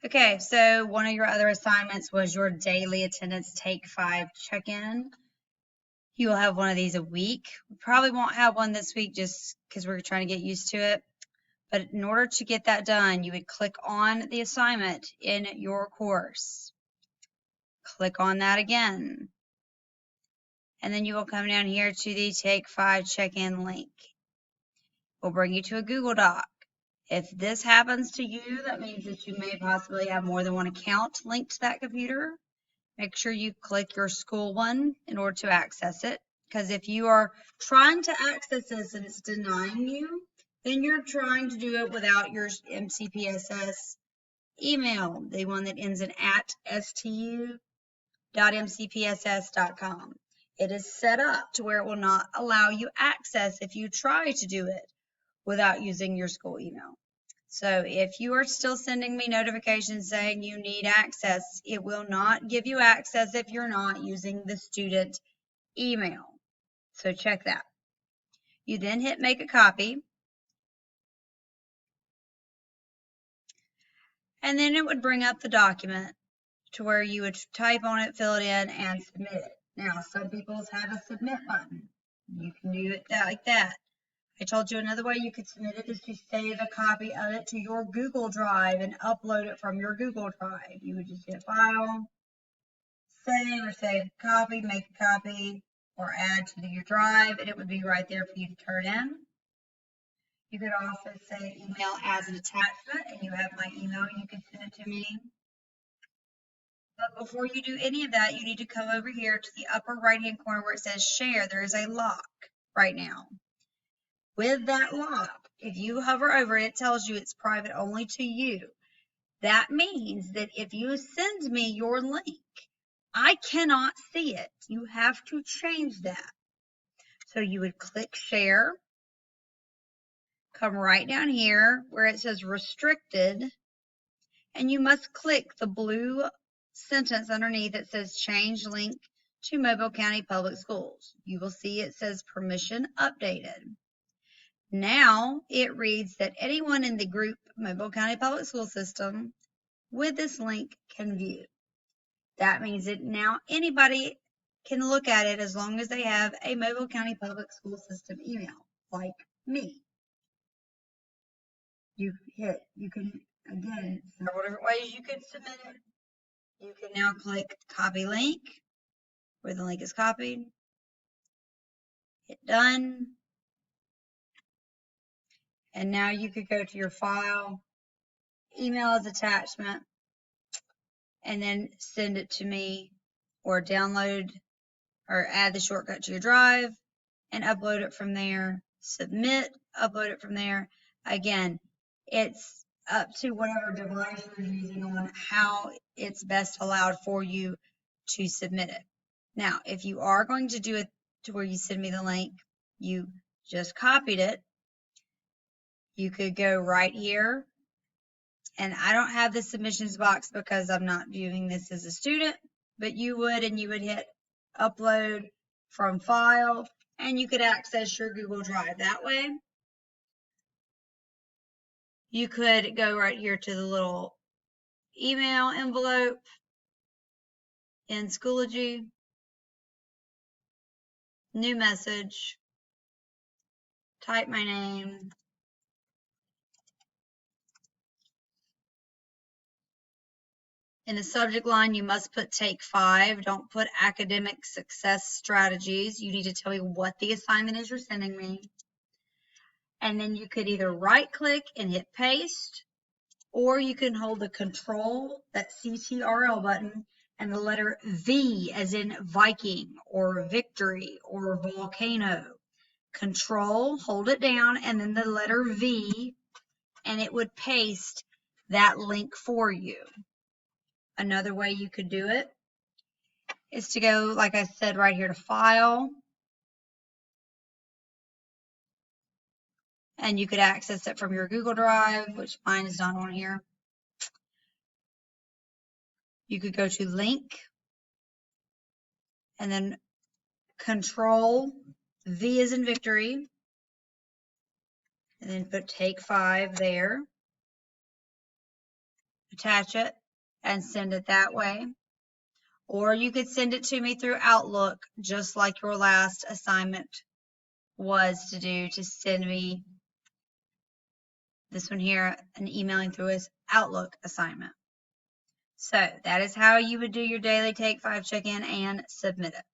Okay, so one of your other assignments was your daily attendance Take 5 check-in. You will have one of these a week. We probably won't have one this week just because we're trying to get used to it. But in order to get that done, you would click on the assignment in your course. Click on that again. And then you will come down here to the Take 5 check-in link. It will bring you to a Google Doc. If this happens to you, that means that you may possibly have more than one account linked to that computer. Make sure you click your school one in order to access it. Because if you are trying to access this and it's denying you, then you're trying to do it without your MCPSS email, the one that ends in @stu.mcpss.com. It is set up to where it will not allow you access if you try to do it without using your school email. So if you are still sending me notifications saying you need access, it will not give you access if you're not using the student email. So check that. You then hit make a copy. And then it would bring up the document to where you would type on it, fill it in, and submit it. Now, some people have a submit button. You can do it like that. I told you another way you could submit it is to save a copy of it to your Google Drive and upload it from your Google Drive. You would just hit File, Save or Save Copy, make a copy, or add to your drive, and it would be right there for you to turn in. You could also say email as an attachment, and you have my email, you can send it to me. But before you do any of that, you need to come over here to the upper right-hand corner where it says share. There is a lock right now. With that lock, if you hover over it, it tells you it's private only to you. That means that if you send me your link, I cannot see it. You have to change that. So you would click share, come right down here where it says restricted, and you must click the blue sentence underneath that says change link to Mobile County Public Schools. You will see it says permission updated. Now it reads that anyone in the group Mobile County Public School System with this link can view. That means that now anybody can look at it as long as they have a Mobile County Public School System email, like me. You can, again, several different ways you can submit it. You can now click copy link where the link is copied. Hit done. And now you could go to your file, email as attachment, and then send it to me or download or add the shortcut to your drive and upload it from there. Submit, upload it from there. Again, it's up to whatever device you're using on how it's best allowed for you to submit it. Now, if you are going to do it to where you send me the link, you just copied it, you could go right here. And I don't have the submissions box because I'm not viewing this as a student, but you would, and you would hit upload from file, and you could access your Google Drive that way. You could go right here to the little email envelope in Schoology, new message, type my name, in the subject line, you must put Take 5. Don't put academic success strategies. You need to tell me what the assignment is you're sending me. And then you could either right click and hit paste, or you can hold the control, that CTRL button, and the letter V as in Viking or victory or volcano. Control, hold it down, and then the letter V, and it would paste that link for you. Another way you could do it is to go, like I said, right here to File. And you could access it from your Google Drive, which mine is not on here. You could go to Link, and then Control, V as in victory, and then put Take 5 there. attach it and send it that way. Or you could send it to me through Outlook, just like your last assignment was to do, to send me this one here, an emailing through his Outlook assignment. So that is how you would do your daily Take 5 check-in and submit it.